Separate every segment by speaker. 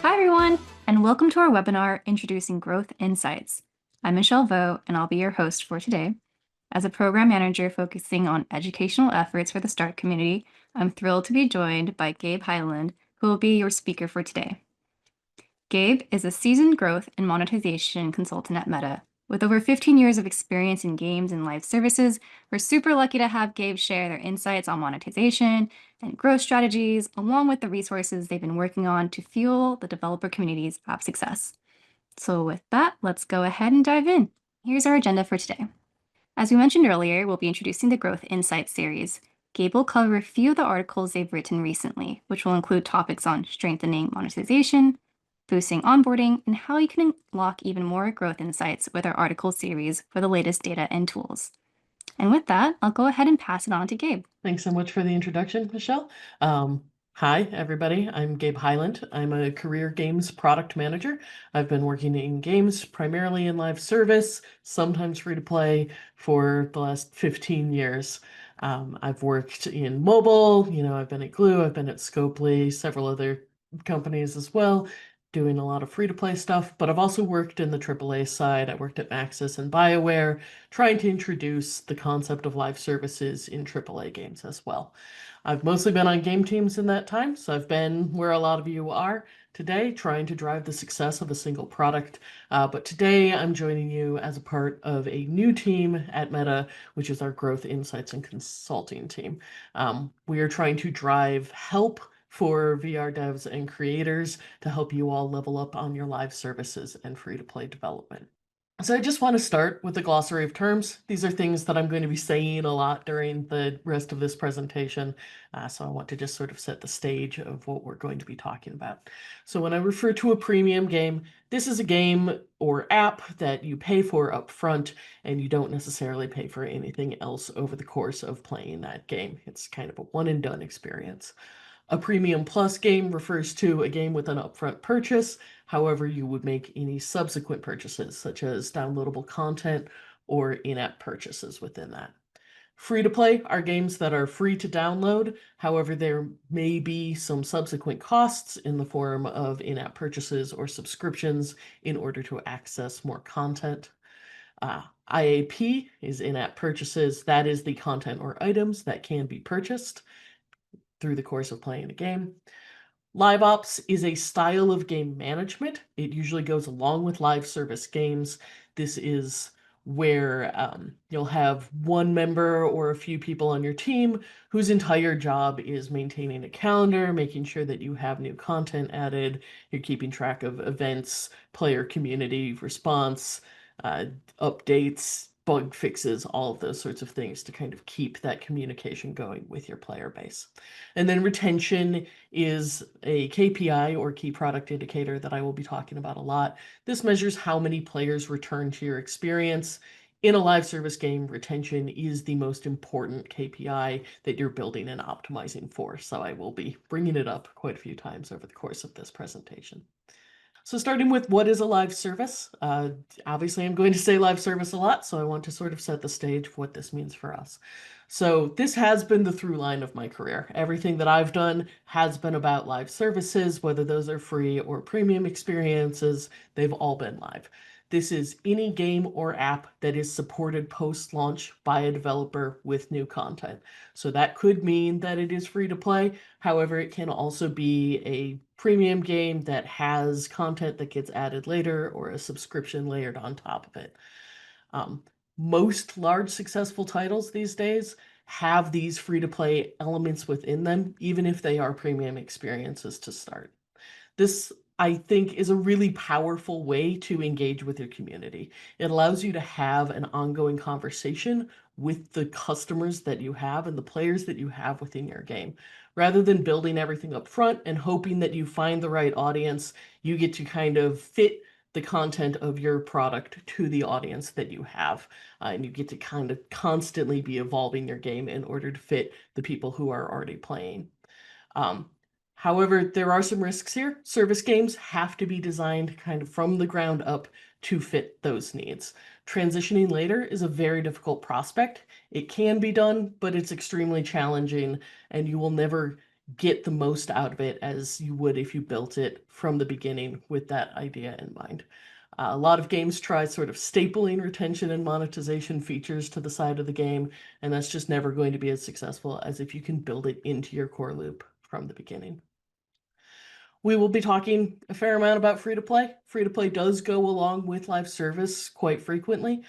Speaker 1: Hi, everyone, and welcome to our webinar introducing Growth Insights. I'm Michelle Vo, and I'll be your host for today. As a program manager focusing on educational efforts for the START community, I'm thrilled to be joined by Gabe Heiland, who will be your speaker for today. Gabe is a seasoned growth and monetization consultant at Meta. With over 15 years of experience in games and live services, we're super lucky to have Gabe share their insights on monetization and growth strategies, along with the resources they've been working on to fuel the developer community's app success. So with that, let's go ahead and dive in. Here's our agenda for today. As we mentioned earlier, we'll be introducing the Growth Insights series. Gabe will cover a few of the articles they've written recently, which will include topics on strengthening monetization, boosting onboarding, and how you can unlock even more growth insights with our article series for the latest data and tools. And with that, I'll go ahead and pass it on to Gabe.
Speaker 2: Thanks so much for the introduction, Michelle. Hi, everybody. I'm Gabe Heiland. I'm a career games product manager. I've been working in games, primarily in live service, sometimes free to play, for the last 15 years. I've worked in mobile, I've been at Glue, I've been at Scopely, several other companies as well, doing a lot of free-to-play stuff, but I've also worked in the AAA side. I worked at Maxis and BioWare, trying to introduce the concept of live services in AAA games as well. I've mostly been on game teams in that time, so I've been where a lot of you are today, trying to drive the success of a single product. But today I'm joining you as a part of a new team at Meta, which is our Growth Insights and Consulting team. We are trying to drive help for VR devs and creators to help you all level up on your live services and free-to-play development. So I just want to start with a glossary of terms. These are things that I'm going to be saying a lot during the rest of this presentation. So I want to just sort of set the stage of what we're going to be talking about. So when I refer to a premium game, this is a game or app that you pay for up front, and you don't necessarily pay for anything else over the course of playing that game. It's kind of a one and done experience. A Premium Plus game refers to a game with an upfront purchase. However, you would make any subsequent purchases, such as downloadable content or in-app purchases within that. Free-to-play are games that are free to download. However, there may be some subsequent costs in the form of in-app purchases or subscriptions in order to access more content. IAP is in-app purchases. That is the content or items that can be purchased through the course of playing a game. Live ops is a style of game management. It usually goes along with live service games. This is where you'll have one member or a few people on your team whose entire job is maintaining a calendar, making sure that you have new content added, you're keeping track of events, player community response, updates, bug fixes, all of those sorts of things to kind of keep that communication going with your player base. And then retention is a KPI or key product indicator that I will be talking about a lot. This measures how many players return to your experience. In a live service game, retention is the most important KPI that you're building and optimizing for. So I will be bringing it up quite a few times over the course of this presentation. So starting with what is a live service? Obviously, I'm going to say live service a lot, so I want to sort of set the stage for what this means for us. So this has been the through line of my career. Everything that I've done has been about live services, whether those are free or premium experiences, they've all been live. This is any game or app that is supported post-launch by a developer with new content. So that could mean that it is free to play. However, it can also be a premium game that has content that gets added later or a subscription layered on top of it. Most large successful titles these days have these free-to-play elements within them, even if they are premium experiences to start. This, I think, is a really powerful way to engage with your community. It allows you to have an ongoing conversation with the customers that you have and the players that you have within your game. Rather than building everything up front and hoping that you find the right audience, you get to kind of fit the content of your product to the audience that you have. And you get to kind of constantly be evolving your game in order to fit the people who are already playing. However, there are some risks here. Service games have to be designed kind of from the ground up to fit those needs. Transitioning later is a very difficult prospect. It can be done, but it's extremely challenging, and you will never get the most out of it as you would if you built it from the beginning with that idea in mind. A lot of games try sort of stapling retention and monetization features to the side of the game, and that's just never going to be as successful as if you can build it into your core loop from the beginning. We will be talking a fair amount about free to play. Free to play does go along with live service quite frequently.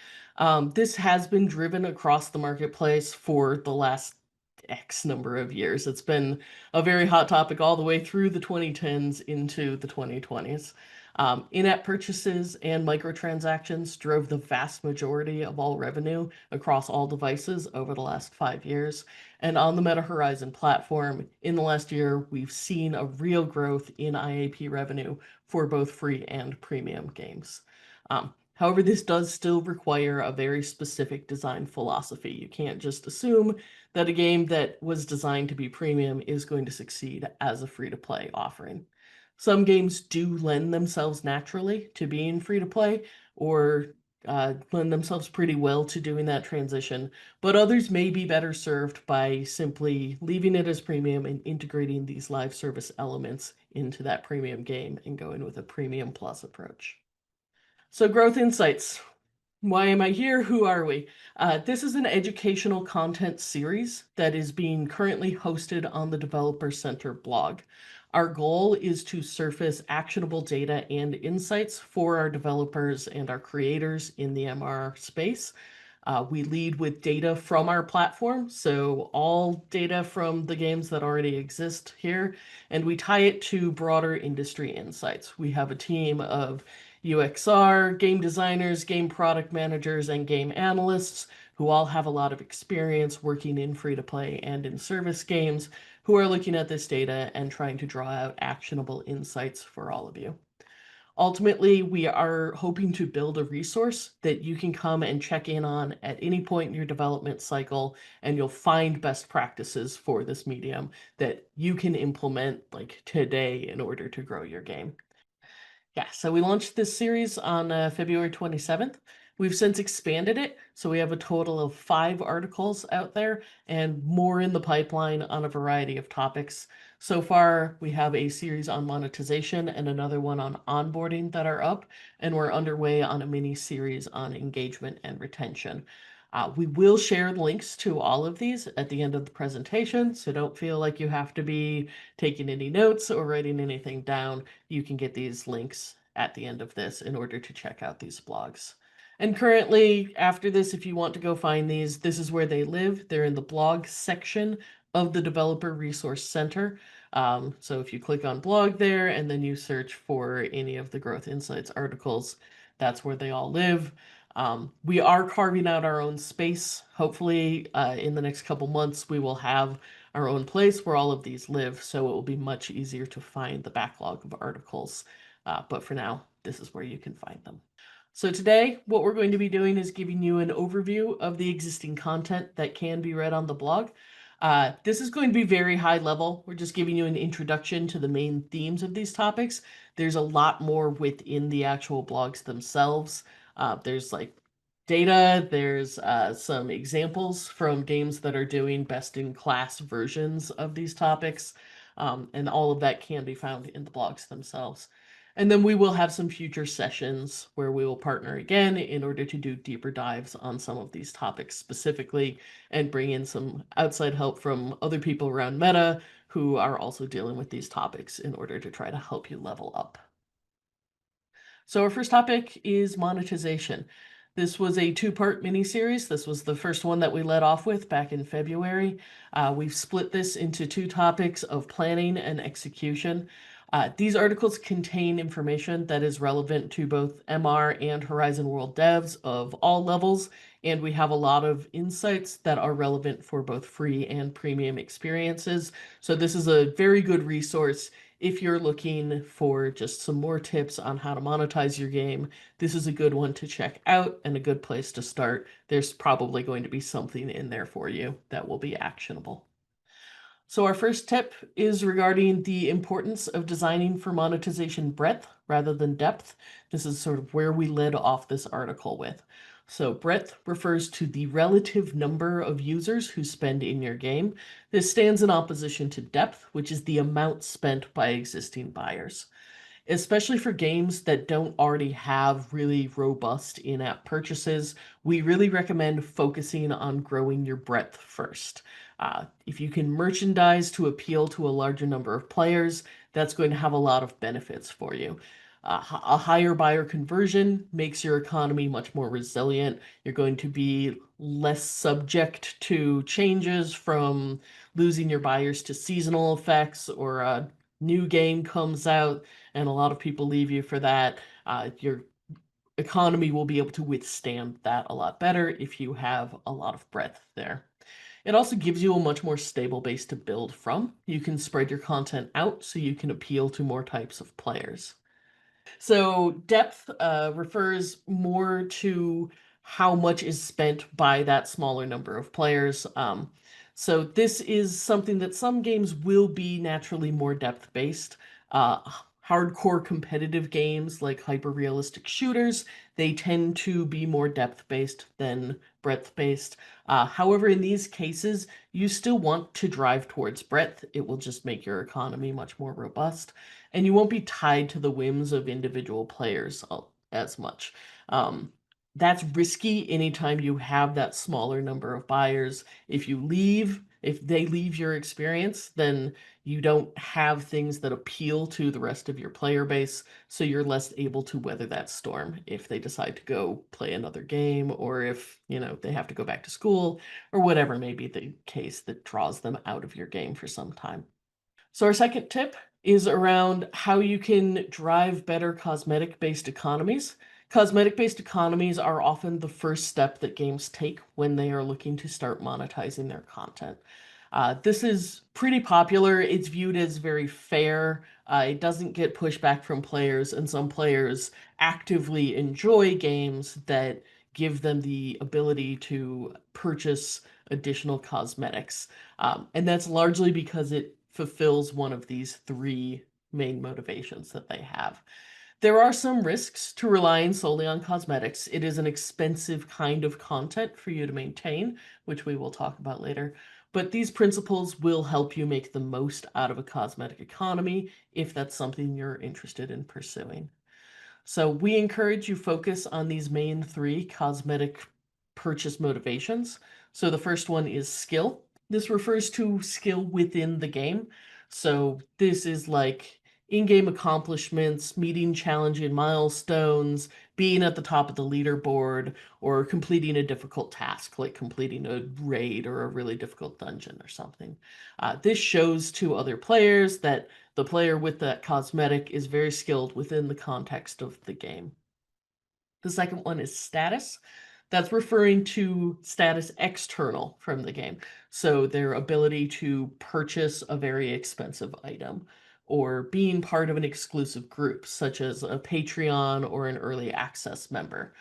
Speaker 2: This has been driven across the marketplace for the last X number of years. It's been a very hot topic all the way through the 2010s into the 2020s. In-app purchases and microtransactions drove the vast majority of all revenue across all devices over the last 5 years. And on the Meta Horizon platform, in the last year, we've seen a real growth in IAP revenue for both free and premium games. However, this does still require a very specific design philosophy. You can't just assume that a game that was designed to be premium is going to succeed as a free-to-play offering. Some games do lend themselves naturally to being free-to-play, or lend themselves pretty well to doing that transition, but others may be better served by simply leaving it as premium and integrating these live service elements into that premium game and going with a premium plus approach. So, growth insights. Why am I here? Who are we? This is an educational content series that is being currently hosted on the Developer Center blog. Our goal is to surface actionable data and insights for our developers and our creators in the MR space. We lead with data from our platform, so all data from the games that already exist here, and we tie it to broader industry insights. We have a team of UXR, game designers, game product managers, and game analysts who all have a lot of experience working in free-to-play and in service games, who are looking at this data and trying to draw out actionable insights for all of you. Ultimately, we are hoping to build a resource that you can come and check in on at any point in your development cycle, and you'll find best practices for this medium that you can implement like today in order to grow your game. Yeah, so we launched this series on February 27th. We've since expanded it, so we have a total of 5 articles out there and more in the pipeline on a variety of topics. So far, we have a series on monetization and another one on onboarding that are up, and we're underway on a mini series on engagement and retention. We will share links to all of these at the end of the presentation, so don't feel like you have to be taking any notes or writing anything down. You can get these links at the end of this in order to check out these blogs. And currently, after this, if you want to go find these, this is where they live. They're in the blog section of the Developer Resource Center. So if you click on blog there and then you search for any of the Growth Insights articles, that's where they all live. We are carving out our own space. Hopefully, in the next couple months, we will have our own place where all of these live, so it will be much easier to find the backlog of articles. But for now, this is where you can find them. So today, what we're going to be doing is giving you an overview of the existing content that can be read on the blog. This is going to be very high level. We're just giving you an introduction to the main themes of these topics. There's a lot more within the actual blogs themselves. There's like data, there's some examples from games that are doing best-in-class versions of these topics, and all of that can be found in the blogs themselves. And then we will have some future sessions where we will partner again in order to do deeper dives on some of these topics specifically and bring in some outside help from other people around Meta who are also dealing with these topics in order to try to help you level up. So our first topic is monetization. This was a 2-part mini-series. This was the first one that we led off with back in February. We've split this into 2 topics of planning and execution. These articles contain information that is relevant to both MR and Horizon World devs of all levels, and we have a lot of insights that are relevant for both free and premium experiences. So this is a very good resource if you're looking for just some more tips on how to monetize your game. This is a good one to check out and a good place to start. There's probably going to be something in there for you that will be actionable. So our first tip is regarding the importance of designing for monetization breadth rather than depth. This is sort of where we led off this article with. So breadth refers to the relative number of users who spend in your game. This stands in opposition to depth, which is the amount spent by existing buyers. Especially for games that don't already have really robust in-app purchases, we really recommend focusing on growing your breadth first. If you can merchandise to appeal to a larger number of players, that's going to have a lot of benefits for you. A higher buyer conversion makes your economy much more resilient. You're going to be less subject to changes from losing your buyers to seasonal effects, or a new game comes out and a lot of people leave you for that. Your economy will be able to withstand that a lot better if you have a lot of breadth there. It also gives you a much more stable base to build from. You can spread your content out so you can appeal to more types of players. So depth refers more to how much is spent by that smaller number of players. So this is something that some games will be naturally more depth-based. Uh, Hardcore competitive games like hyper-realistic shooters, they tend to be more depth-based than breadth-based. However, in these cases, you still want to drive towards breadth. It will just make your economy much more robust, and you won't be tied to the whims of individual players as much. Um, that's risky anytime you have that smaller number of buyers. If they leave your experience, then you don't have things that appeal to the rest of your player base, so you're less able to weather that storm if they decide to go play another game, or if, they have to go back to school, or whatever may be the case that draws them out of your game for some time. So our second tip is around how you can drive better cosmetic-based economies. Cosmetic-based economies are often the first step that games take when they are looking to start monetizing their content. This is pretty popular. It's viewed as very fair. It doesn't get pushback from players, and some players actively enjoy games that give them the ability to purchase additional cosmetics. And that's largely because it fulfills one of these three main motivations that they have. There are some risks to relying solely on cosmetics. It is an expensive kind of content for you to maintain, which we will talk about later. But these principles will help you make the most out of a cosmetic economy if that's something you're interested in pursuing. So we encourage you focus on these main three cosmetic purchase motivations. So the first one is skill. This refers to skill within the game. So this is like in-game accomplishments, meeting challenging milestones, being at the top of the leaderboard, or completing a difficult task, like completing a raid or a really difficult dungeon or something. This shows to other players that the player with that cosmetic is very skilled within the context of the game. The second one is status. That's referring to status external from the game. So their ability to purchase a very expensive item, or being part of an exclusive group, such as a Patreon or an early access member.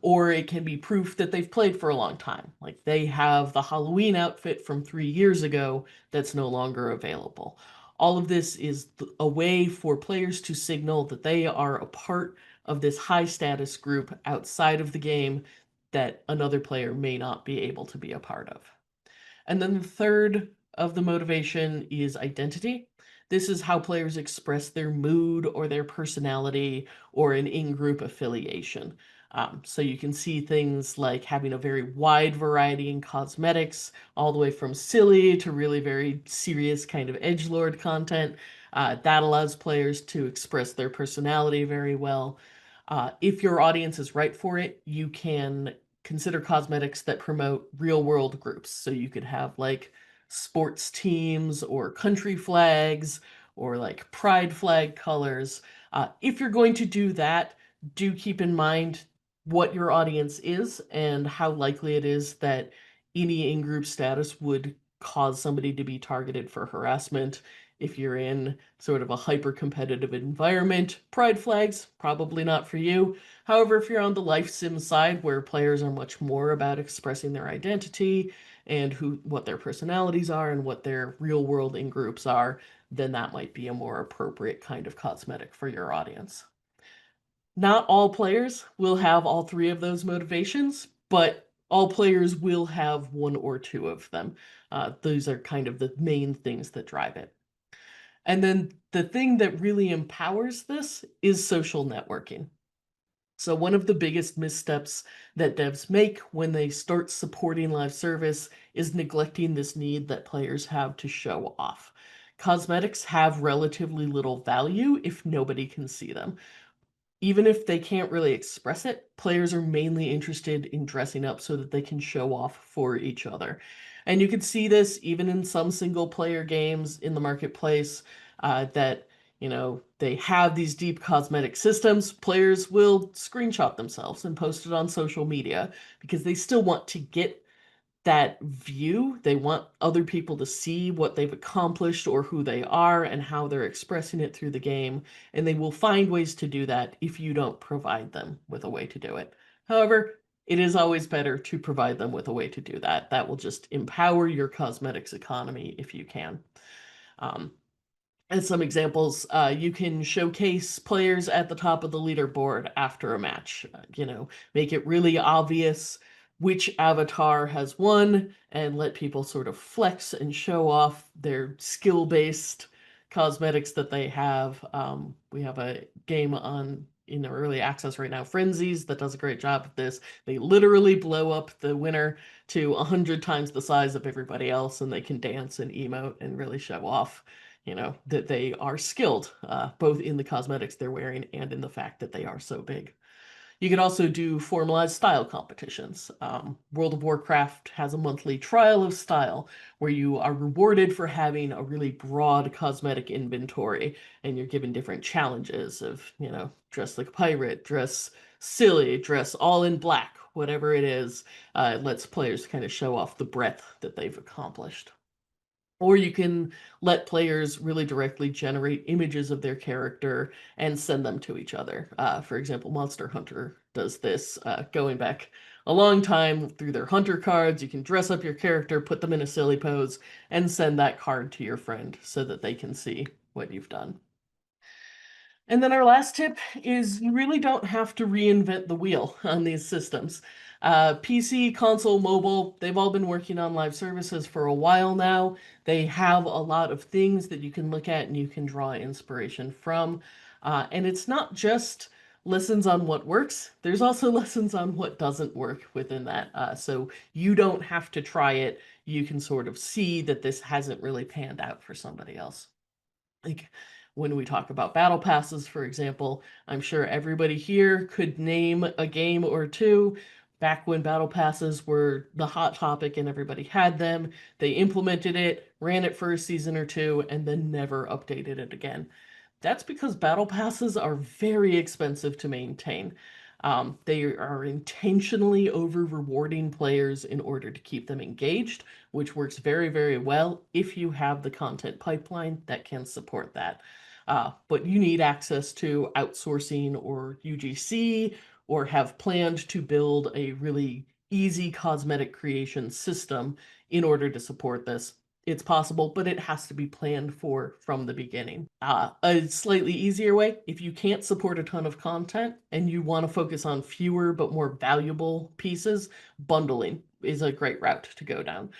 Speaker 2: Or it can be proof that they've played for a long time. Like they have the Halloween outfit from 3 years ago that's no longer available. All of this is a way for players to signal that they are a part of this high status group outside of the game that another player may not be able to be a part of. And then the third of the motivation is identity. This is how players express their mood or their personality or an in-group affiliation. So you can see things like having a very wide variety in cosmetics, all the way from silly to really very serious kind of edgelord content. That allows players to express their personality very well. If your audience is right for it, you can consider cosmetics that promote real world groups. So you could have like sports teams or country flags or like pride flag colors. If you're going to do that, do keep in mind what your audience is and how likely it is that any in-group status would cause somebody to be targeted for harassment. If you're in sort of a hyper competitive environment, pride flags, probably not for you. However, if you're on the life sim side where players are much more about expressing their identity and what their personalities are and what their real world in groups are, then that might be a more appropriate kind of cosmetic for your audience. Not all players will have all three of those motivations, but all players will have one or two of them. Those are kind of the main things that drive it. And then the thing that really empowers this is social networking. So, one of the biggest missteps that devs make when they start supporting live service is neglecting this need that players have to show off. Cosmetics have relatively little value if nobody can see them. Even if they can't really express it, players are mainly interested in dressing up so that they can show off for each other. And you can see this even in some single player games in the marketplace that, they have these deep cosmetic systems. Players will screenshot themselves and post it on social media because they still want to get that view. They want other people to see what they've accomplished or who they are and how they're expressing it through the game. And they will find ways to do that if you don't provide them with a way to do it. However, it is always better to provide them with a way to do that. That will just empower your cosmetics economy if you can. Um, as some examples, you can showcase players at the top of the leaderboard after a match. Make it really obvious which avatar has won and let people sort of flex and show off their skill-based cosmetics that they have. We have a game on in early access right now, Frenzies, that does a great job of this. They literally blow up the winner to 100 times the size of everybody else, and they can dance and emote and really show off that they are skilled, both in the cosmetics they're wearing and in the fact that they are so big. You can also do formalized style competitions. World of Warcraft has a monthly trial of style where you are rewarded for having a really broad cosmetic inventory, and you're given different challenges of, dress like a pirate, dress silly, dress all in black, whatever it is. It lets players kind of show off the breadth that they've accomplished. Or you can let players really directly generate images of their character and send them to each other. For example, Monster Hunter does this, going back a long time through their hunter cards. You can dress up your character, put them in a silly pose, and send that card to your friend so that they can see what you've done. And then our last tip is you really don't have to reinvent the wheel on these systems. PC, console, mobile, they've all been working on live services for a while now. They have a lot of things that you can look at and you can draw inspiration from. And it's not just lessons on what works, there's also lessons on what doesn't work within that. So you don't have to try it. You can sort of see that this hasn't really panned out for somebody else. Like when we talk about battle passes, for example, I'm sure everybody here could name a game or two back when battle passes were the hot topic and everybody had them. They implemented it, ran it for a season or two, and then never updated it again. That's because battle passes are very expensive to maintain. They are intentionally over rewarding players in order to keep them engaged, which works very, very well if you have the content pipeline that can support that. But you need access to outsourcing or UGC, or have planned to build a really easy cosmetic creation system in order to support this. It's possible, but it has to be planned for from the beginning. A slightly easier way, if you can't support a ton of content and you want to focus on fewer but more valuable pieces, bundling is a great route to go down.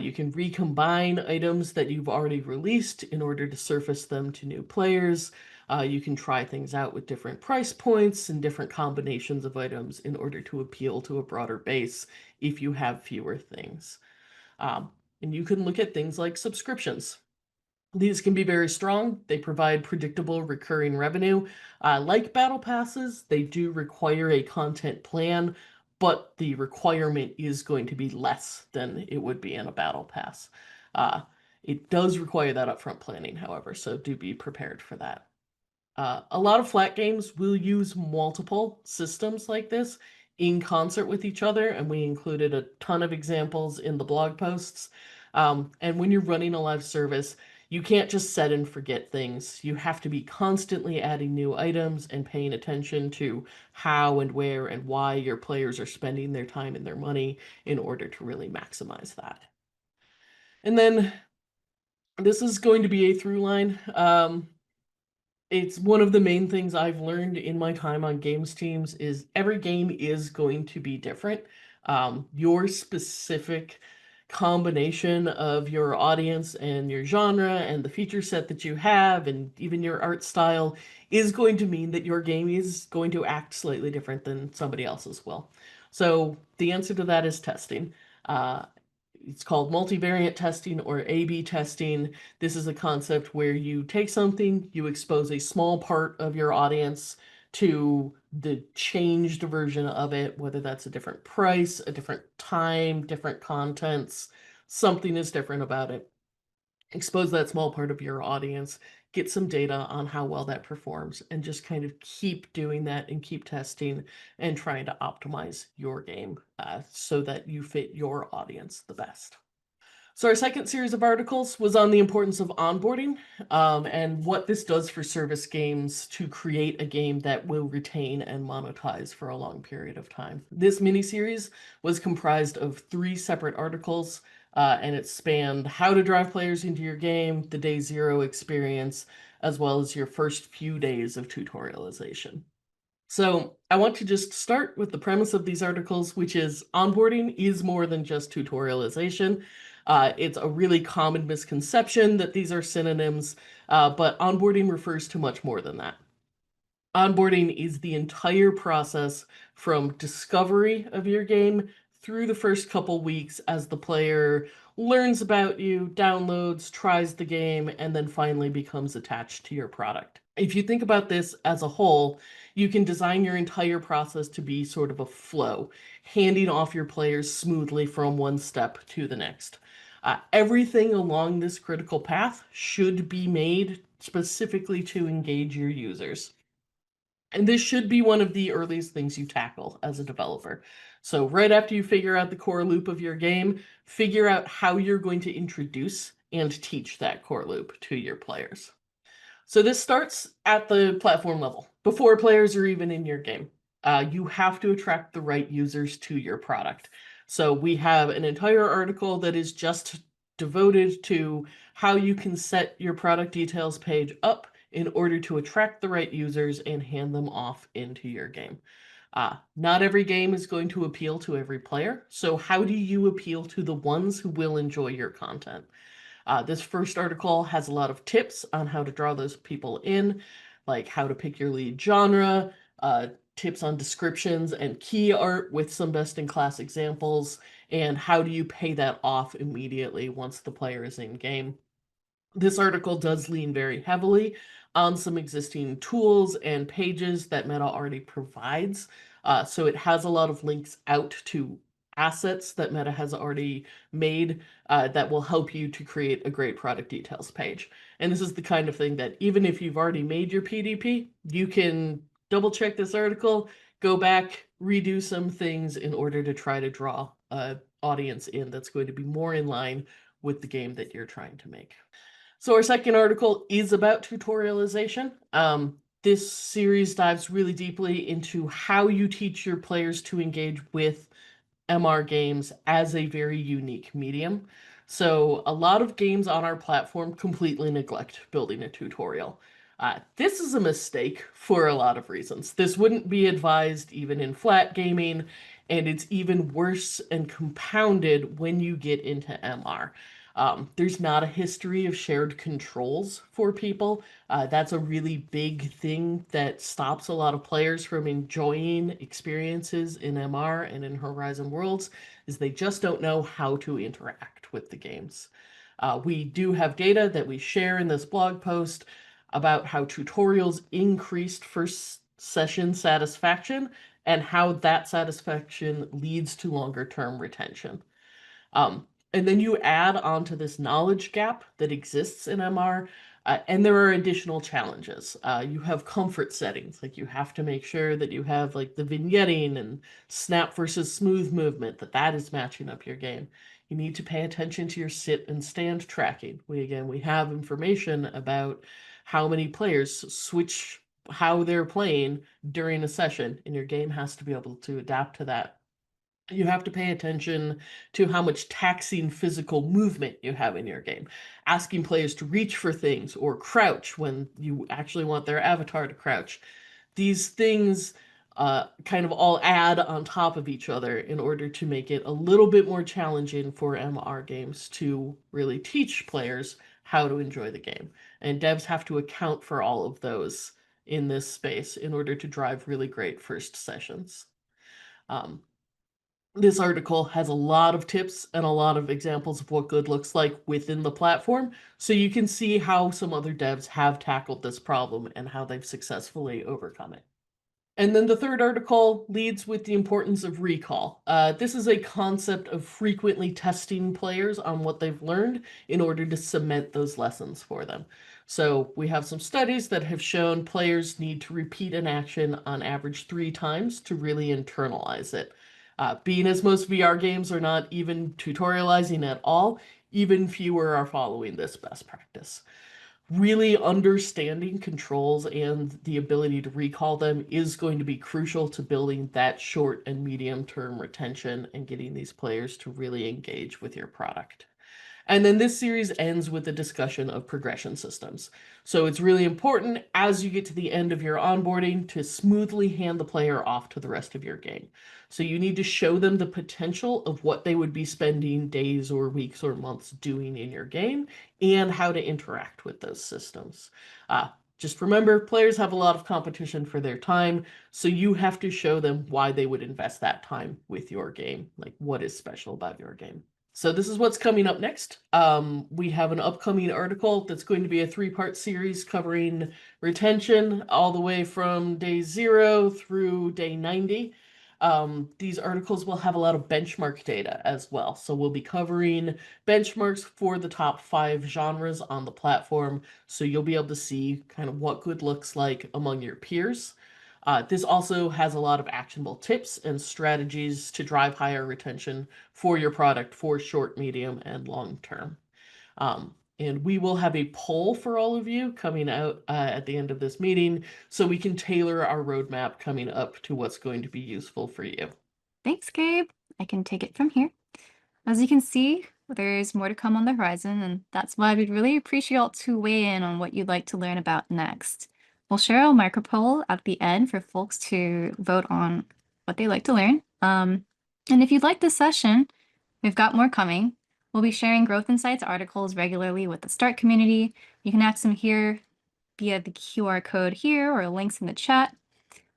Speaker 2: You can recombine items that you've already released in order to surface them to new players. You can try things out with different price points and different combinations of items in order to appeal to a broader base if you have fewer things. Um, and you can look at things like subscriptions. These can be very strong. They provide predictable recurring revenue. Like battle passes, they do require a content plan, but the requirement is going to be less than it would be in a battle pass. Uh, it does require that upfront planning, however, so do be prepared for that. A lot of flat games will use multiple systems like this in concert with each other, and we included a ton of examples in the blog posts. And when you're running a live service, you can't just set and forget things. You have to be constantly adding new items and paying attention to how and where and why your players are spending their time and their money in order to really maximize that. And then this is going to be a through line. It's one of the main things I've learned in my time on games teams is every game is going to be different. Your specific combination of your audience and your genre and the feature set that you have and even your art style is going to mean that your game is going to act slightly different than somebody else's will. So the answer to that is testing. Uh, it's called multivariate testing or A/B testing. This is a concept where you take something, you expose a small part of your audience to the changed version of it, whether that's a different price, a different time, different contents, something is different about it. Expose that small part of your audience, get some data on how well that performs, and just kind of keep doing that and keep testing and trying to optimize your game so that you fit your audience the best. So our second series of articles was on the importance of onboarding and what this does for service games to create a game that will retain and monetize for a long period of time. This mini-series was comprised of 3 separate articles, and it spanned how to drive players into your game, the day 0 experience, as well as your first few days of tutorialization. So I want to just start with the premise of these articles, which is onboarding is more than just tutorialization. It's a really common misconception that these are synonyms, but onboarding refers to much more than that. Onboarding is the entire process from discovery of your game through the first couple weeks as the player learns about you, downloads, tries the game, and then finally becomes attached to your product. If you think about this as a whole, you can design your entire process to be sort of a flow, handing off your players smoothly from one step to the next. Everything along this critical path should be made specifically to engage your users. And this should be one of the earliest things you tackle as a developer. So right after you figure out the core loop of your game, figure out how you're going to introduce and teach that core loop to your players. So this starts at the platform level, before players are even in your game. You have to attract the right users to your product. So we have an entire article that is just devoted to how you can set your product details page up in order to attract the right users and hand them off into your game. Not every game is going to appeal to every player, so how do you appeal to the ones who will enjoy your content? This first article has a lot of tips on how to draw those people in, like how to pick your lead genre, tips on descriptions and key art with some best-in-class examples, and how do you pay that off immediately once the player is in game. This article does lean very heavily on some existing tools and pages that Meta already provides. So it has a lot of links out to assets that Meta has already made that will help you to create a great product details page. And this is the kind of thing that even if you've already made your PDP, you can double check this article, go back, redo some things in order to try to draw an audience in that's going to be more in line with the game that you're trying to make. So our second article is about tutorialization. This series dives really deeply into how you teach your players to engage with MR games as a very unique medium. So a lot of games on our platform completely neglect building a tutorial. This is a mistake for a lot of reasons. This wouldn't be advised even in flat gaming, and it's even worse and compounded when you get into MR. There's not a history of shared controls for people. That's a really big thing that stops a lot of players from enjoying experiences in MR and in Horizon Worlds, is they just don't know how to interact with the games. We do have data that we share in this blog post about how tutorials increased first session satisfaction and how that satisfaction leads to longer term retention. Um, and then you add onto this knowledge gap that exists in MR, and there are additional challenges. You have comfort settings, like you have to make sure that you have like the vignetting and snap versus smooth movement, that is matching up your game. You need to pay attention to your sit and stand tracking. We have information about how many players switch how they're playing during a session, and your game has to be able to adapt to that. You have to pay attention to how much taxing physical movement you have in your game. Asking players to reach for things or crouch when you actually want their avatar to crouch. These things kind of all add on top of each other in order to make it a little bit more challenging for MR games to really teach players how to enjoy the game. And devs have to account for all of those in this space in order to drive really great first sessions. Um, this article has a lot of tips and a lot of examples of what good looks like within the platform, so you can see how some other devs have tackled this problem and how they've successfully overcome it. And then the third article leads with the importance of recall. This is a concept of frequently testing players on what they've learned in order to cement those lessons for them. So we have some studies that have shown players need to repeat an action on average 3 times to really internalize it. Being as most VR games are not even tutorializing at all, even fewer are following this best practice. Really understanding controls and the ability to recall them is going to be crucial to building that short and medium term retention and getting these players to really engage with your product. And then this series ends with a discussion of progression systems. So it's really important as you get to the end of your onboarding to smoothly hand the player off to the rest of your game. So you need to show them the potential of what they would be spending days or weeks or months doing in your game and how to interact with those systems. Just remember, players have a lot of competition for their time, so you have to show them why they would invest that time with your game, like what is special about your game. So this is what's coming up next. We have an upcoming article that's going to be a 3-part series covering retention all the way from day 0 through day 90. These articles will have a lot of benchmark data as well. So we'll be covering benchmarks for the top 5 genres on the platform. So you'll be able to see kind of what good looks like among your peers. This also has a lot of actionable tips and strategies to drive higher retention for your product for short, medium, and long term. And we will have a poll for all of you coming out at the end of this meeting so we can tailor our roadmap coming up to what's going to be useful for you.
Speaker 1: Thanks, Gabe. I can take it from here. As you can see, there's more to come on the horizon, and that's why we'd really appreciate y'all to weigh in on what you'd like to learn about next. We'll share a micro poll at the end for folks to vote on what they like to learn. And if you'd like this session, we've got more coming. We'll be sharing Growth Insights articles regularly with the Start community. You can access them here via the QR code here or links in the chat.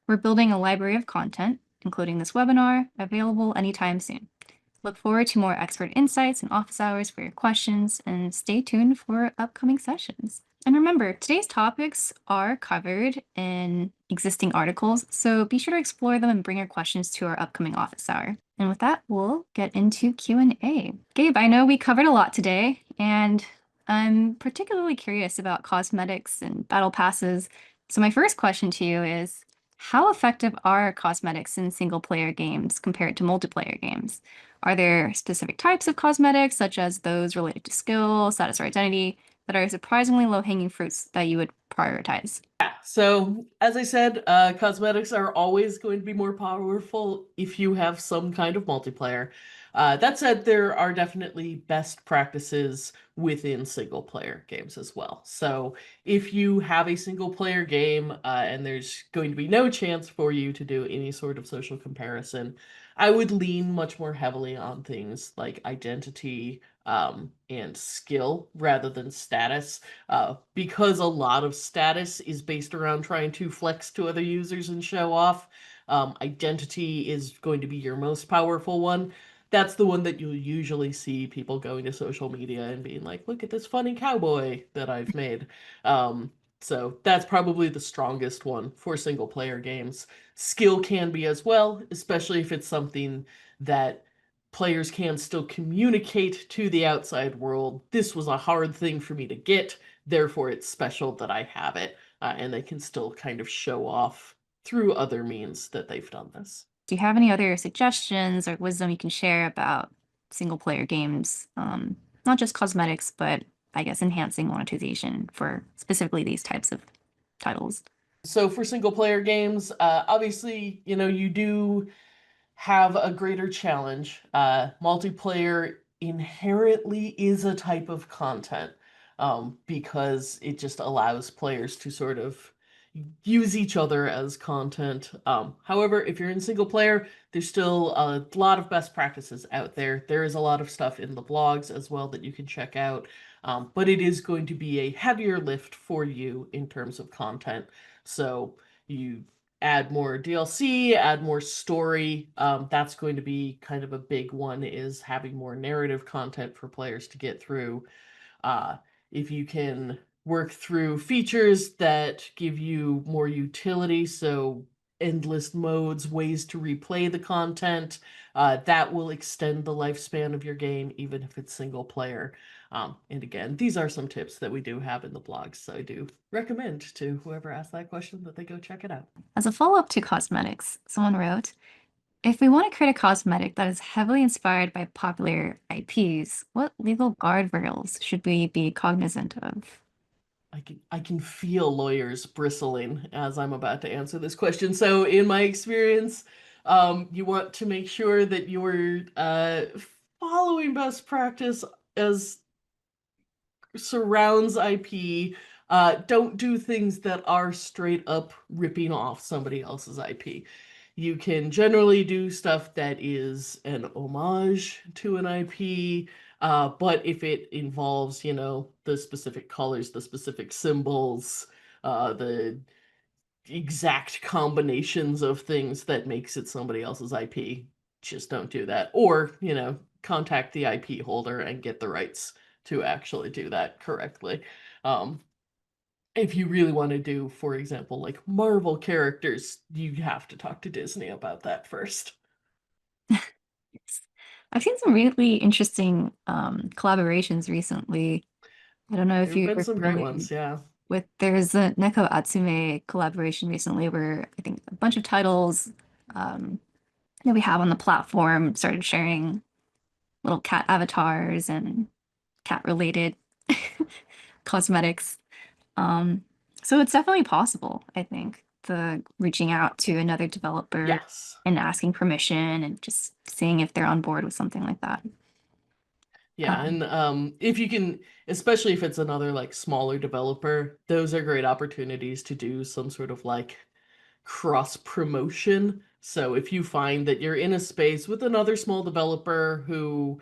Speaker 1: We're building a library of content, including this webinar, available anytime soon. Look forward to more expert insights and office hours for your questions, and stay tuned for upcoming sessions. And remember, today's topics are covered in existing articles, so be sure to explore them and bring your questions to our upcoming office hour. And with that, we'll get into Q&A. Gabe, I know we covered a lot today, and I'm particularly curious about cosmetics and battle passes. So my first question to you is, how effective are cosmetics in single-player games compared to multiplayer games? Are there specific types of cosmetics, such as those related to skill, status, or identity, that are surprisingly low-hanging fruits that you would prioritize?
Speaker 2: So, as I said, cosmetics are always going to be more powerful if you have some kind of multiplayer. That said, there are definitely best practices within single player games as well. So, if you have a single player game and there's going to be no chance for you to do any sort of social comparison, I would lean much more heavily on things like identity and skill rather than status, because a lot of status is based around trying to flex to other users and show off. Identity is going to be your most powerful one. That's the one that you'll usually see people going to social media and being like, look at this funny cowboy that I've made. So that's probably the strongest one for single player games. Skill can be as well, especially if it's something that players can still communicate to the outside world. This was a hard thing for me to get, therefore it's special that I have it. And they can still kind of show off through other means that they've done this.
Speaker 1: Do you have any other suggestions or wisdom you can share about single-player games? Not just cosmetics, but I guess enhancing monetization for specifically these types of titles.
Speaker 2: So for single player games, obviously, you do have a greater challenge. Multiplayer inherently is a type of content, because it just allows players to sort of use each other as content. However, if you're in single player, there's still a lot of best practices out there. There is a lot of stuff in the blogs as well that you can check out. But it is going to be a heavier lift for you in terms of content. So you add more DLC, add more story. That's going to be kind of a big one, is having more narrative content for players to get through. Uh, if you can work through features that give you more utility, so endless modes, ways to replay the content, that will extend the lifespan of your game, even if it's single player. And again, these are some tips that we do have in the blogs, so I do recommend to whoever asked that question that they go check it out.
Speaker 1: As a follow-up to cosmetics, someone wrote, if we want to create a cosmetic that is heavily inspired by popular IPs, what legal guardrails should we be cognizant of?
Speaker 2: I can feel lawyers bristling as I'm about to answer this question. So, in my experience, you want to make sure that you're following best practice as surrounds IP. Don't do things that are straight up ripping off somebody else's IP. You can generally do stuff that is an homage to an IP, but if it involves, the specific colors, the specific symbols, the exact combinations of things that makes it somebody else's IP, just don't do that. Or, contact the IP holder and get the rights to actually do that correctly. Um, if you really want to do, for example, like Marvel characters, you have to talk to Disney about that first.
Speaker 1: Yes. I've seen some really interesting collaborations recently. I don't know
Speaker 2: There
Speaker 1: if
Speaker 2: have
Speaker 1: you
Speaker 2: been
Speaker 1: were
Speaker 2: some great
Speaker 1: familiar
Speaker 2: ones, yeah.
Speaker 1: with, there's a Neko Atsume collaboration recently where I think a bunch of titles um, that we have on the platform started sharing little cat avatars and cat related cosmetics. Um, so it's definitely possible, I think, the reaching out to another developer
Speaker 2: Yes.
Speaker 1: and asking permission and just seeing if they're on board with something like that.
Speaker 2: Yeah,
Speaker 1: Um,
Speaker 2: and if you can, especially if it's another like smaller developer, those are great opportunities to do some sort of like cross promotion. So if you find that you're in a space with another small developer who,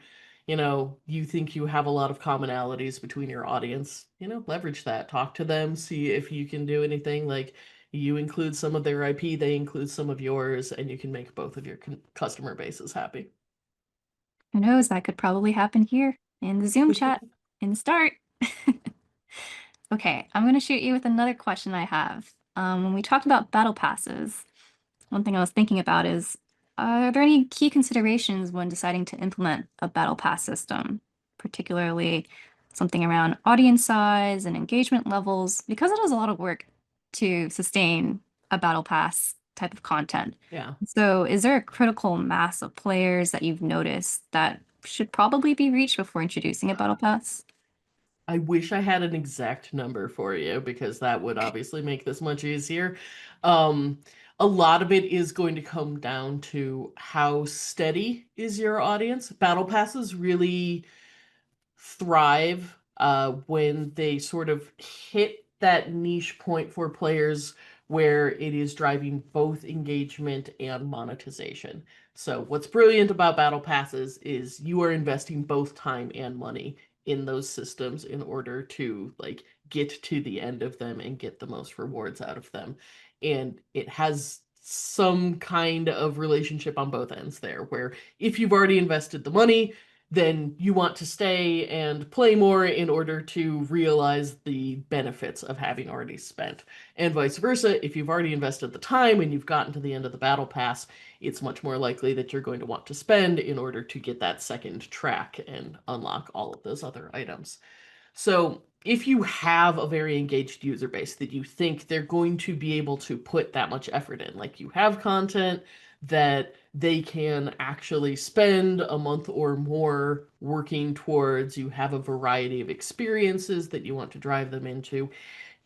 Speaker 2: you think you have a lot of commonalities between your audience, leverage that. Talk to them, see if you can do anything like you include some of their IP, they include some of yours, and you can make both of your customer bases happy.
Speaker 1: who knows, that could probably happen here in the Zoom chat in the start. Okay, I'm going to shoot you with another question I have. When we talked about battle passes, one thing I was thinking about is, are there any key considerations when deciding to implement a battle pass system, particularly something around audience size and engagement levels, because it is a lot of work to sustain a battle pass type of content.
Speaker 2: Yeah.
Speaker 1: So, is there a critical mass of players that you've noticed that should probably be reached before introducing a battle pass?
Speaker 2: I wish I had an exact number for you because that would obviously make this much easier. Um, a lot of it is going to come down to how steady is your audience. Battle passes really thrive when they sort of hit that niche point for players where it is driving both engagement and monetization. So, what's brilliant about battle passes is you are investing both time and money in those systems in order to like get to the end of them and get the most rewards out of them. And it has some kind of relationship on both ends there, where if you've already invested the money, then you want to stay and play more in order to realize the benefits of having already spent. And vice versa, if you've already invested the time and you've gotten to the end of the battle pass, it's much more likely that you're going to want to spend in order to get that second track and unlock all of those other items. So if you have a very engaged user base that you think they're going to be able to put that much effort in, like you have content that they can actually spend a month or more working towards, you have a variety of experiences that you want to drive them into,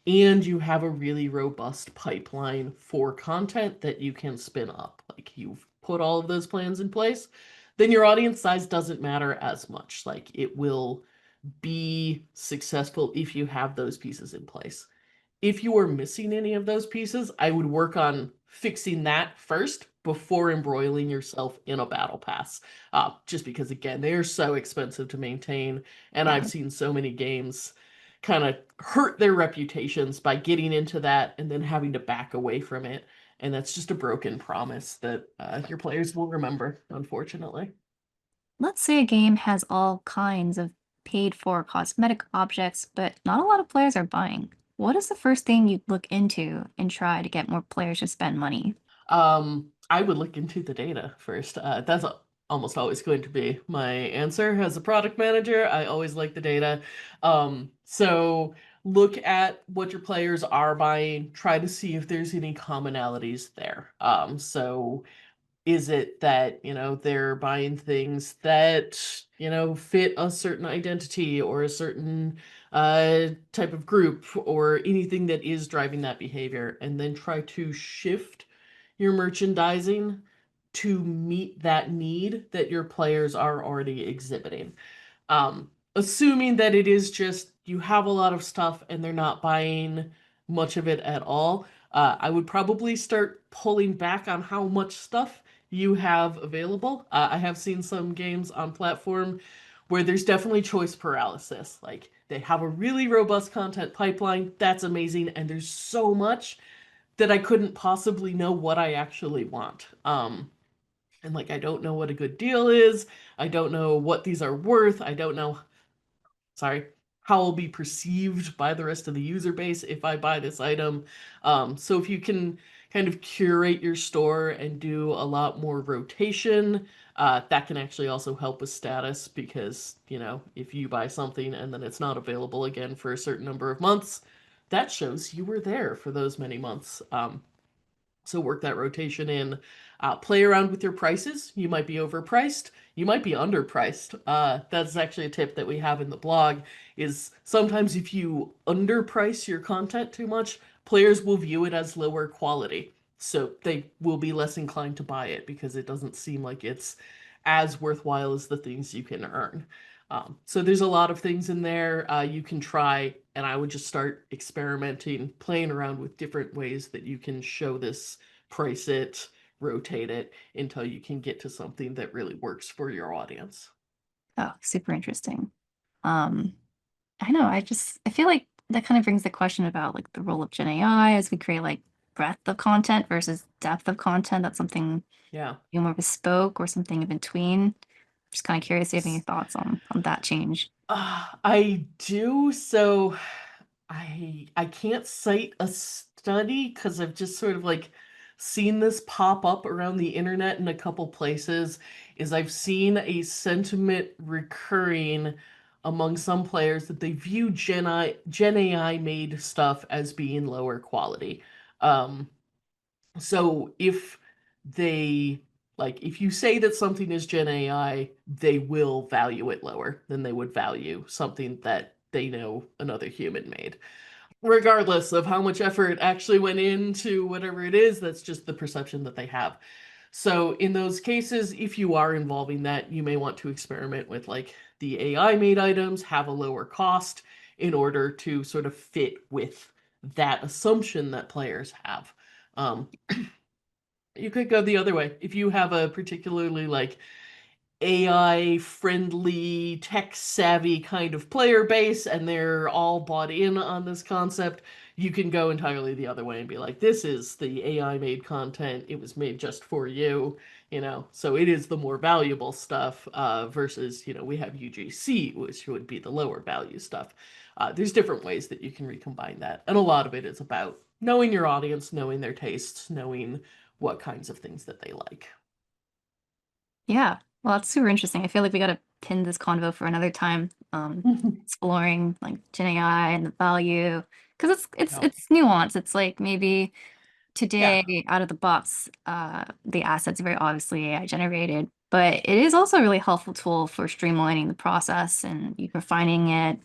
Speaker 2: and you have a really robust pipeline for content that you can spin up. Like you've put all of those plans in place, then your audience size doesn't matter as much. Like it will be successful if you have those pieces in place. If you are missing any of those pieces, I would work on fixing that first before embroiling yourself in a battle pass. Just because, again, they are so expensive to maintain, and
Speaker 1: Yeah.
Speaker 2: I've seen so many games kind of hurt their reputations by getting into that and then having to back away from it. And that's just a broken promise that your players will remember, unfortunately.
Speaker 1: Let's say a game has all kinds of paid for cosmetic objects, but not a lot of players are buying. What is the first thing you'd look into and try to get more players to spend money?
Speaker 2: I would look into the data first. That's almost always going to be my answer as a product manager. I always like the data. So look at what your players are buying, try to see if there's any commonalities there. So is it that, they're buying things that, fit a certain identity or a certain type of group or anything that is driving that behavior, and then try to shift your merchandising to meet that need that your players are already exhibiting. Assuming that it is just you have a lot of stuff and they're not buying much of it at all, I would probably start pulling back on how much stuff you have available. I have seen some games on platform where there's definitely choice paralysis. Like they have a really robust content pipeline, that's amazing, and there's so much that I couldn't possibly know what I actually want. And like I don't know what a good deal is. I don't know what these are worth. I don't know, sorry, how I'll be perceived by the rest of the user base if I buy this item. So if you can kind of curate your store and do a lot more rotation, that can actually also help with status because, if you buy something and then it's not available again for a certain number of months, that shows you were there for those many months. So work that rotation in. Play around with your prices. You might be overpriced. You might be underpriced. That's actually a tip that we have in the blog is sometimes if you underprice your content too much, players will view it as lower quality. So they will be less inclined to buy it because it doesn't seem like it's as worthwhile as the things you can earn. So there's a lot of things in there you can try, and I would just start experimenting, playing around with different ways that you can show this, price it, rotate it until you can get to something that really works for your audience.
Speaker 1: Oh, super interesting. Um, I know, I feel like that kind of brings the question about like the role of Gen AI as we create like breadth of content versus depth of content. That's something
Speaker 2: Yeah.
Speaker 1: more bespoke or something in between. Just kind of curious if you have any thoughts on that change.
Speaker 2: I do. So I can't cite a study because I've just sort of like seen this pop up around the internet in a couple places. Is I've seen a sentiment recurring among some players that they view Gen AI made stuff as being lower quality. Um, so they if you say that something is Gen AI, they will value it lower than they would value something that they know another human made. Regardless of how much effort actually went into whatever it is, that's just the perception that they have. So in those cases, if you are involving that, you may want to experiment with like the AI made items, have a lower cost in order to sort of fit with that assumption that players have. Um, you could go the other way. If you have a particularly like AI friendly, tech savvy kind of player base and they're all bought in on this concept, you can go entirely the other way and be like, this is the AI made content. It was made just for you, So it is the more valuable stuff versus, we have UGC, which would be the lower value stuff. There's different ways that you can recombine that. And a lot of it is about knowing your audience, knowing their tastes, knowing what kinds of things that they like.
Speaker 1: Yeah, well, that's super interesting. I feel like we got to pin this convo for another time, exploring like Gen AI and the value because
Speaker 2: Yeah.
Speaker 1: it's nuanced. It's like maybe
Speaker 2: Yeah.
Speaker 1: today out of the box, the assets are very obviously AI generated, but it is also a really helpful tool for streamlining the process and you refining it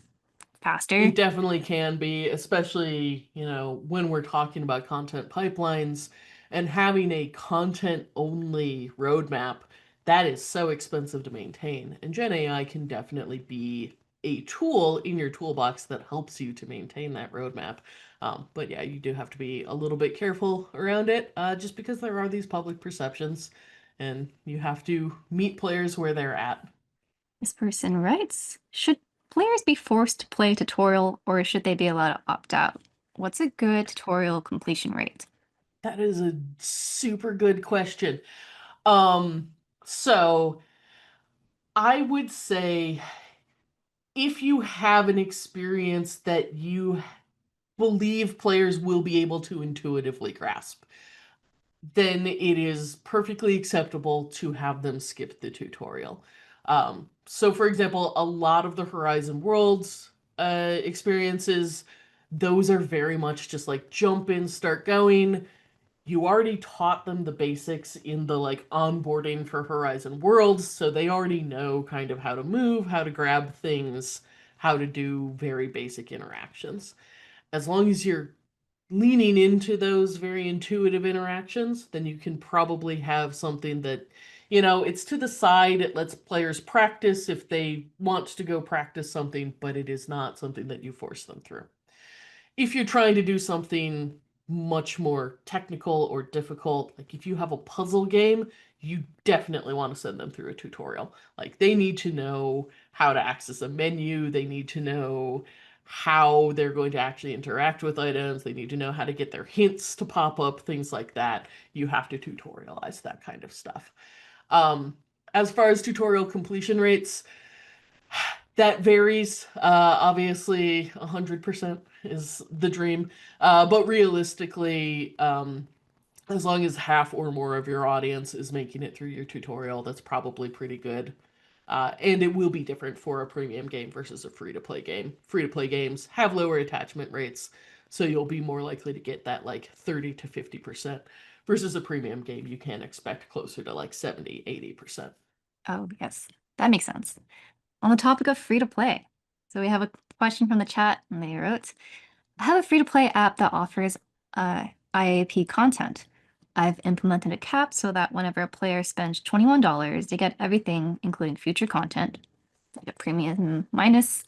Speaker 1: faster.
Speaker 2: It definitely can be, especially, when we're talking about content pipelines And having a content only roadmap, that is so expensive to maintain. And Gen AI can definitely be a tool in your toolbox that helps you to maintain that roadmap. But yeah, you do have to be a little bit careful around it, just because there are these public perceptions, and you have to meet players where they're at.
Speaker 1: This person writes, should players be forced to play tutorial or should they be allowed to opt out? What's a good tutorial completion rate?
Speaker 2: That is a super good question. Um, so I would say if you have an experience that you believe players will be able to intuitively grasp, then it is perfectly acceptable to have them skip the tutorial. So, for example, a lot of the Horizon Worlds experiences, those are very much just like jump in, start going. You already taught them the basics in the like onboarding for Horizon Worlds, so they already know kind of how to move, how to grab things, how to do very basic interactions. As long as you're leaning into those very intuitive interactions, then you can probably have something that, it's to the side. It lets players practice if they want to go practice something, but it is not something that you force them through. If you're trying to do something much more technical or difficult, like if you have a puzzle game, you definitely want to send them through a tutorial. Like they need to know how to access a menu, they need to know how they're going to actually interact with items, they need to know how to get their hints to pop up, things like that. You have to tutorialize that kind of stuff. Um, as far as tutorial completion rates, that varies. Obviously, 100% is the dream. But realistically, as long as half or more of your audience is making it through your tutorial, that's probably pretty good. And it will be different for a premium game versus a free-to-play game. Free-to-play games have lower attachment rates, so you'll be more likely to get that like 30 to 50%, versus a premium game you can expect closer to like 70, 80%.
Speaker 1: Oh, yes, that makes sense. On the topic of free to play, so we have a question from the chat, and they wrote, I have a free to play app that offers IAP content. I've implemented a cap so that whenever a player spends $21, they get everything, including future content, like a premium minus.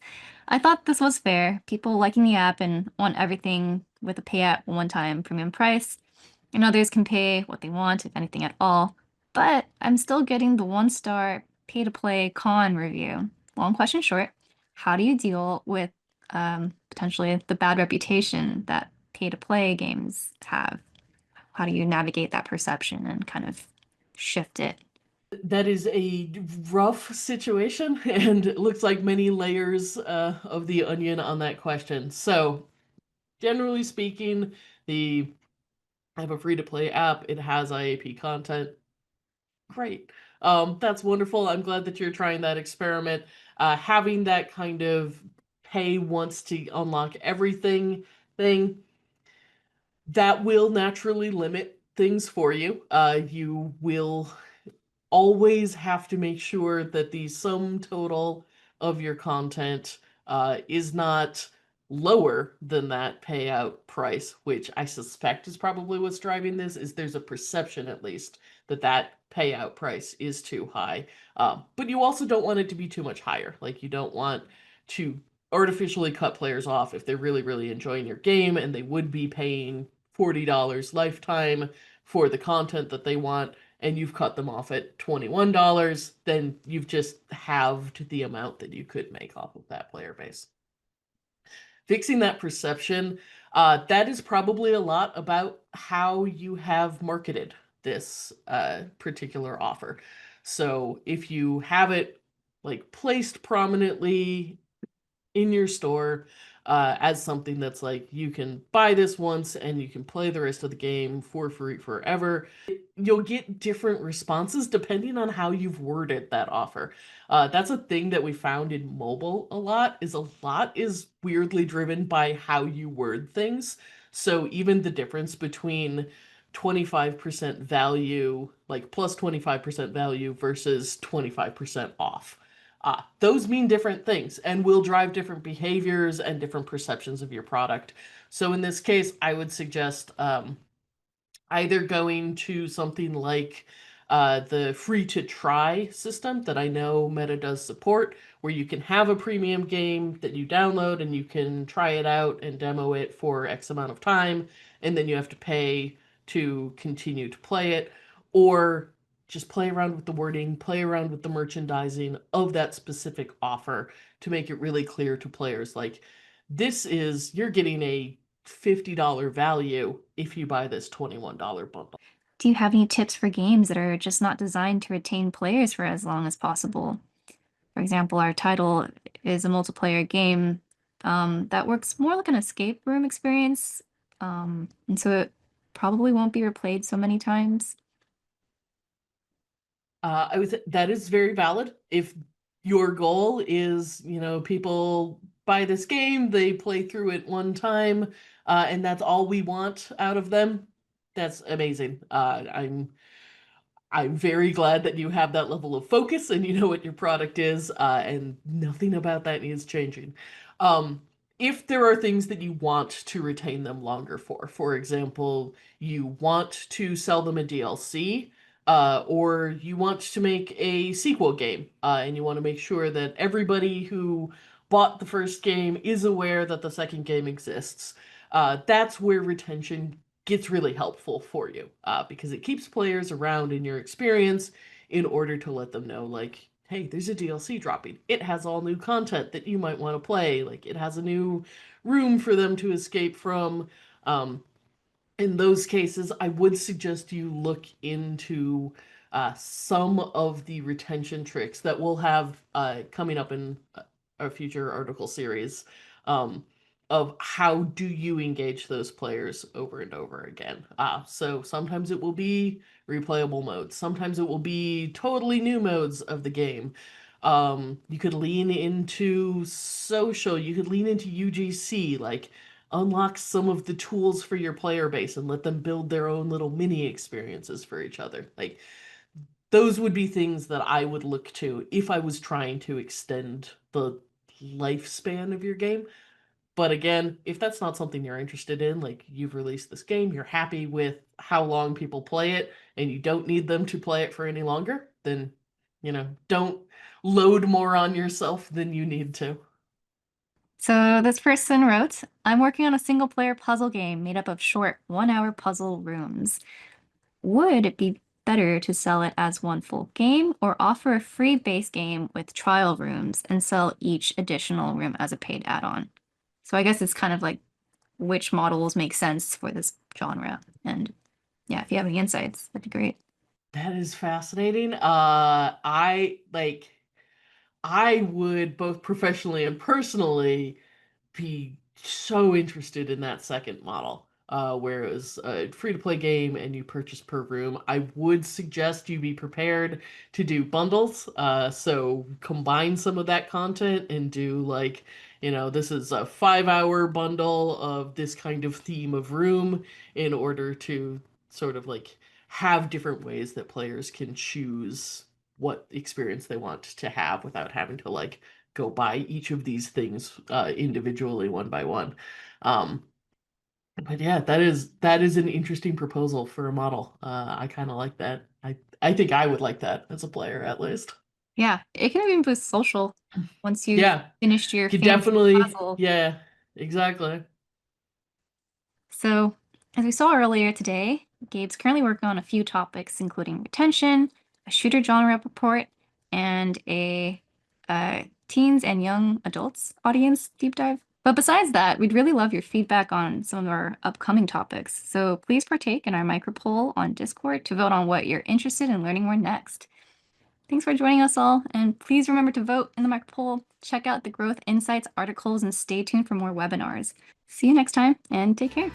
Speaker 1: I thought this was fair. People liking the app and want everything with a pay at one time premium price, and others can pay what they want, if anything at all. But I'm still getting the 1 star pay to play con review. Long question short, how do you deal with potentially the bad reputation that pay to play games have? How do you navigate that perception and kind of shift it?
Speaker 2: That is a rough situation, and it looks like many layers of the onion on that question. So, generally speaking, the I have a free-to-play app. It has IAP content. Great. That's wonderful. I'm glad that you're trying that experiment. Having that kind of pay once to unlock everything thing, that will naturally limit things for you. You will always have to make sure that the sum total of your content is not lower than that payout price, which I suspect is probably what's driving this, is there's a perception at least that that payout price is too high. But you also don't want it to be too much higher. Like you don't want to artificially cut players off if they're really, really enjoying your game and they would be paying $40 lifetime for the content that they want, and you've cut them off at $21, then you've just halved the amount that you could make off of that player base. Fixing that perception, that is probably a lot about how you have marketed this particular offer. So if you have it like placed prominently in your store as something that's like you can buy this once and you can play the rest of the game for free forever, you'll get different responses depending on how you've worded that offer. That's a thing that we found in mobile a lot is weirdly driven by how you word things. So even the difference between 25% value, like plus 25% value versus 25% off. Those mean different things and will drive different behaviors and different perceptions of your product. So in this case, I would suggest either going to something like the free to try system that I know Meta does support, where you can have a premium game that you download and you can try it out and demo it for X amount of time, and then you have to pay to continue to play it, or just play around with the wording, play around with the merchandising of that specific offer to make it really clear to players like, you're getting a $50 value if you buy this $21 bundle.
Speaker 1: Do you have any tips for games that are just not designed to retain players for as long as possible? For example, our title is a multiplayer game that works more like an escape room experience, and so it probably won't be replayed so many times.
Speaker 2: That is very valid. If your goal is, people buy this game, they play through it one time, and that's all we want out of them, that's amazing. I'm very glad that you have that level of focus and you know what your product is, and nothing about that needs changing. Um, if there are things that you want to retain them longer for example, you want to sell them a DLC, or you want to make a sequel game, and you want to make sure that everybody who bought the first game is aware that the second game exists, that's where retention gets really helpful for you, because it keeps players around in your experience in order to let them know, like, hey, there's a DLC dropping. It has all new content that you might want to play. Like, it has a new room for them to escape from. Um, in those cases, I would suggest you look into some of the retention tricks that we'll have coming up in a future article series, um, of how do you engage those players over and over again. So sometimes it will be replayable modes, sometimes it will be totally new modes of the game. You could lean into social, you could lean into UGC, like unlock some of the tools for your player base and let them build their own little mini experiences for each other. Like, those would be things that I would look to if I was trying to extend the lifespan of your game. But again, if that's not something you're interested in, like you've released this game, you're happy with how long people play it, and you don't need them to play it for any longer, then, don't load more on yourself than you need to.
Speaker 1: So this person wrote, I'm working on a single player puzzle game made up of short 1 hour puzzle rooms. Would it be better to sell it as one full game or offer a free base game with trial rooms and sell each additional room as a paid add-on? So I guess it's kind of like which models make sense for this genre. And yeah, if you have any insights, that'd be great.
Speaker 2: That is fascinating. I would both professionally and personally be so interested in that second model, where it was a free to play game and you purchase per room. I would suggest you be prepared to do bundles. So combine some of that content and do like, this is a 5 hour bundle of this kind of theme of room in order to sort of like have different ways that players can choose what experience they want to have without having to like go buy each of these things individually one by one. Um, but yeah, that is an interesting proposal for a model. I kind of like that. I think I would like that as a player at least.
Speaker 1: Yeah, it can even boost social once you've
Speaker 2: Yeah,
Speaker 1: finished your
Speaker 2: could
Speaker 1: fancy
Speaker 2: definitely.
Speaker 1: puzzle.
Speaker 2: Yeah, exactly.
Speaker 1: So, as we saw earlier today, Gabe's currently working on a few topics, including retention, a shooter genre report, and a teens and young adults audience deep dive. But besides that, we'd really love your feedback on some of our upcoming topics. So please partake in our micro poll on Discord to vote on what you're interested in learning more next. Thanks for joining us all, and please remember to vote in the micro poll. Check out the Growth Insights articles and stay tuned for more webinars. See you next time, and take care.